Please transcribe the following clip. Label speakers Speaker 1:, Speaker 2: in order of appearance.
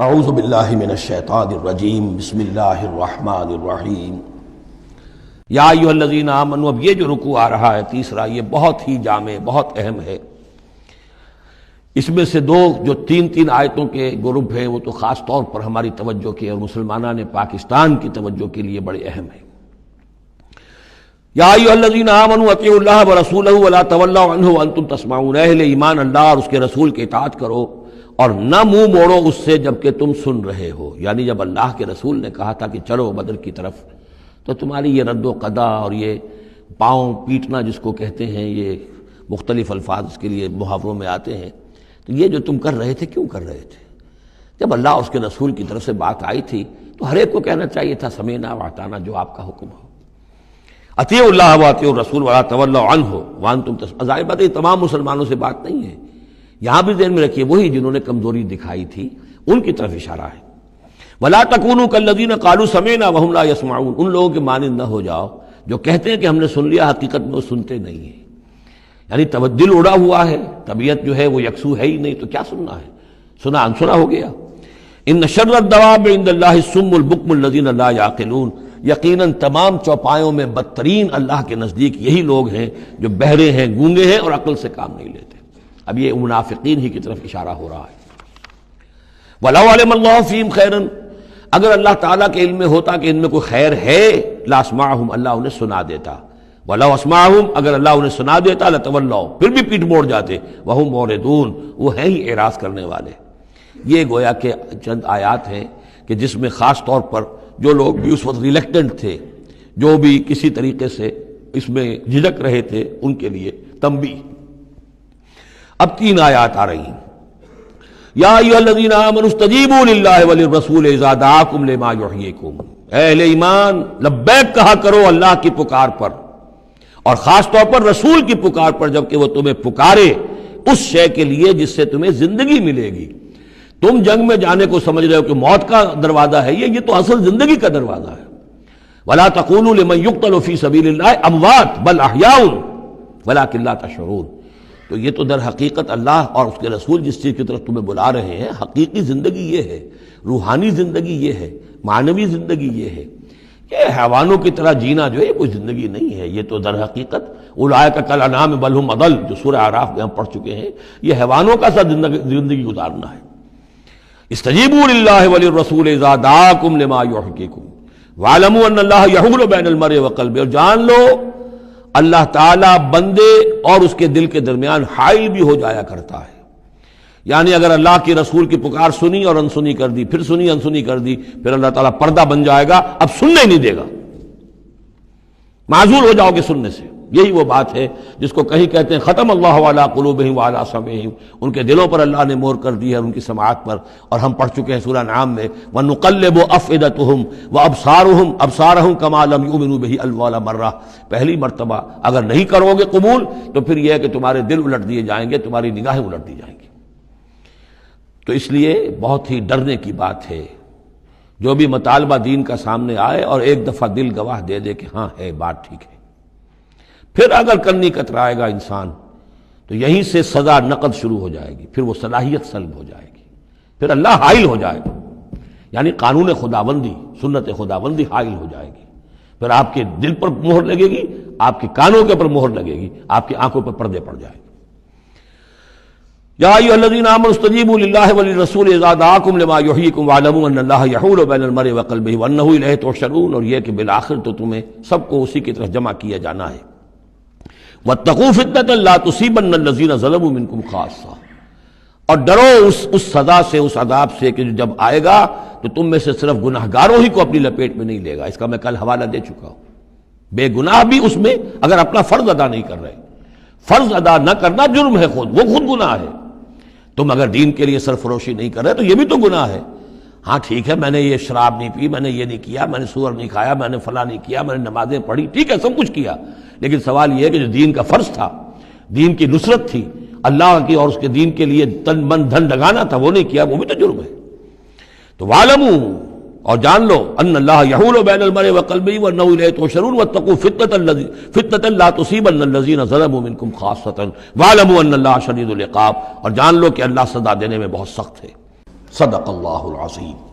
Speaker 1: اعوذ باللہ من الشیطان الرجیم بسم اللہ الرحمن الرحیم یا ایھا الذین آمنوا. اب یہ جو رکوع آ رہا ہے تیسرا، یہ بہت ہی جامع، بہت اہم ہے. اس میں سے دو جو تین آیتوں کے گروپ ہیں وہ تو خاص طور پر ہماری توجہ کے اور مسلمانان پاکستان کی توجہ کے لیے بڑے اہم ہیں. یا ایھا الذین آمنوا اطیعوا اللہ ورسولہ ولا تولوا عنہ وانتم تسمعون. اہل ایمان اللہ اور اس کے رسول کی اطاعت کرو اور نہ منہ موڑو اس سے جبکہ تم سن رہے ہو. یعنی جب اللہ کے رسول نے کہا تھا کہ چلو بدر کی طرف، تو تمہاری یہ رد و قدا اور یہ پاؤں پیٹنا جس کو کہتے ہیں، یہ مختلف الفاظ اس کے لیے محاوروں میں آتے ہیں، تو یہ جو تم کر رہے تھے کیوں کر رہے تھے؟ جب اللہ اور اس کے رسول کی طرف سے بات آئی تھی تو ہر ایک کو کہنا چاہیے تھا سمعنا واطعنا، جو آپ کا حکم ہو. اطیعوا اللہ واطیعوا الرسول ولا تولوا عنہ وانتم تسمعون. ظاہر بات ہے تمام مسلمانوں سے بات نہیں ہے، یہاں بھی ذہن میں رکھیے وہی جنہوں نے کمزوری دکھائی تھی ان کی طرف اشارہ ہے. ولا تکونوا کالذین قالوا سمعنا وهم لا يسمعون. ان لوگوں کے مانند نہ ہو جاؤ جو کہتے ہیں کہ ہم نے سن لیا، حقیقت میں وہ سنتے نہیں ہیں. یعنی دل اڑا ہوا ہے، طبیعت جو ہے وہ یکسو ہے ہی نہیں، تو کیا سننا ہے؟ سنا انسنا ہو گیا. ان شر الدواب عند اللہ الصم البکم الذین لا یعقلون. یقیناً تمام چوپایوں میں بدترین اللہ کے نزدیک یہی لوگ ہیں جو بہرے ہیں، گونگے ہیں اور عقل سے کام نہیں لیتے. اب یہ منافقین ہی کی طرف اشارہ ہو رہا ہے. وَلَوْ عَلِمَ اللَّهُ فِيهِمْ خَيْرًا. اگر اللہ تعالیٰ کے علم میں ہوتا کہ ان میں کوئی خیر ہے، لَأَسْمَعَهُمْ، اللہ انہیں سنا دیتا. وَلَوْ أَسْمَعَهُمْ، اگر اللہ انہیں سنا دیتا لَتَوَلَّوْا، پھر بھی پیٹ موڑ جاتے. وَهُمْ مُعْرِضُونَ، وہ ہیں ہی اعراض کرنے والے. یہ گویا کہ چند آیات ہیں کہ جس میں خاص طور پر جو لوگ بھی اس وقت ریلیکٹنٹ تھے، جو بھی کسی طریقے سے اس میں جھجک رہے تھے، ان کے لیے تنبیہ. اب تین آیات آ رہی ہیں. یا ایھا الذین آمنوا استجیبوا للہ وللرسول اذا دعاکم لما یحییکم. اہل ایمان لبیک کہا کرو اللہ کی پکار پر، اور خاص طور پر رسول کی پکار پر جبکہ وہ تمہیں پکارے اس شے کے لیے جس سے تمہیں زندگی ملے گی. تم جنگ میں جانے کو سمجھ رہے ہو کہ موت کا دروازہ ہے، یہ تو اصل زندگی کا دروازہ ہے. ولا تقولوا لمن يقتل في سبيل الله اموات بل احیاء ولكن لا تشعرون. تو یہ تو در حقیقت اللہ اور اس کے رسول جس چیز کی طرف تمہیں بلا رہے ہیں، حقیقی زندگی یہ ہے، روحانی زندگی یہ ہے، معنوی زندگی یہ ہے. یہ حیوانوں کی طرح جینا جو ہے یہ کوئی زندگی نہیں ہے. یہ تو در حقیقت اولئک کالانعام بل هم اضل، جو سورہ اعراف میں ہم پڑھ چکے ہیں، یہ حیوانوں کا سا زندگی گزارنا ہے. استجیبوا للہ وللرسول اذا دعاکم لما یحییکم واعلموا ان اللہ یحول بین المرء وقلبہ. اور جان لو اللہ تعالیٰ بندے اور اس کے دل کے درمیان حائل بھی ہو جایا کرتا ہے. یعنی اگر اللہ کی رسول کی پکار سنی اور انسنی کر دی، پھر سنی انسنی کر دی، پھر اللہ تعالیٰ پردہ بن جائے گا، اب سننے نہیں دے گا، معذور ہو جاؤ گے سننے سے. یہی وہ بات ہے جس کو کہیں کہتے ہیں ختم اللہ علی قلوبہم وعلی سمعہم. ان کے دلوں پر اللہ نے مہر کر دی ہے، ان کی سماعت پر. اور ہم پڑھ چکے ہیں سورہ انعام میں وَنُقَلِّبُ أَفْئِدَتَهُمْ وَأَبْصَارَهُمْ كَمَا لَمْ يُؤْمِنُوا بِهِ أَوَّلَ مَرَّةٍ. پہلی مرتبہ اگر نہیں کرو گے قبول تو پھر یہ ہے کہ تمہارے دل الٹ دیے جائیں گے، تمہاری نگاہیں الٹ دی جائیں گی. تو اس لیے بہت ہی ڈرنے کی بات ہے جو بھی مطالبہ دین کا سامنے آئے اور ایک دفعہ دل گواہ دے دے کہ ہاں ہے بات ٹھیک ہے. پھر اگر کنی کترائے گا انسان تو یہیں سے سزا نقد شروع ہو جائے گی، پھر وہ صلاحیت سلب ہو جائے گی، پھر اللہ حائل ہو جائے گا. یعنی قانون خداوندی، سنت خداوندی حائل ہو جائے گی. پھر آپ کے دل پر مہر لگے گی، آپ کے کانوں کے پر مہر لگے گی، آپ کی آنکھوں پر پردے پڑ جائے گے. یا ایھا الذین آمنوا استجیبوا للہ وللرسول اذا دعاکم لما یحییکم واعلموا ان اللہ یحول بین المرء وقلبہ وانہ الیہ تحشرون. اور یہ کہ بالآخر تو تمہیں سب کو اسی کی طرف جمع کیا جانا ہے. واتقوا فتنة لا تصيبن الذين ظلموا منكم خاصة. اور ڈرو اس سزا سے، اس عذاب سے کہ جب آئے گا تو تم میں سے صرف گناہگاروں ہی کو اپنی لپیٹ میں نہیں لے گا. اس کا میں کل حوالہ دے چکا ہوں. بے گناہ بھی اس میں اگر اپنا فرض ادا نہیں کر رہے، فرض ادا نہ کرنا جرم ہے، وہ خود گناہ ہے. تم اگر دین کے لیے سرفروشی نہیں کر رہے تو یہ بھی تو گناہ ہے. ہاں ٹھیک ہے، میں نے یہ شراب نہیں پی، میں نے یہ نہیں کیا، میں نے سور نہیں کھایا، میں نے فلاں نہیں کیا، میں نے نمازیں پڑھی، ٹھیک ہے سب کچھ کیا، لیکن سوال یہ ہے کہ جو دین کا فرض تھا، دین کی نصرت تھی، اللہ کی اور اس کے دین کے لیے تن من دھن لگانا تھا، وہ نہیں کیا، وہ بھی تو جرم ہے. تو وَاعْلَمُوا، اور جان لو ان اللہ یحول بین المرء وقلبہ وانہ الیہ تحشرون واتقوا فتنة لا تصیبن الذین ظلموا منکم خاصۃ واعلموا ان اللہ شدید العقاب. اور جان لو کہ اللہ سزا دینے میں بہت سخت ہے. صدق اللہ العظیم۔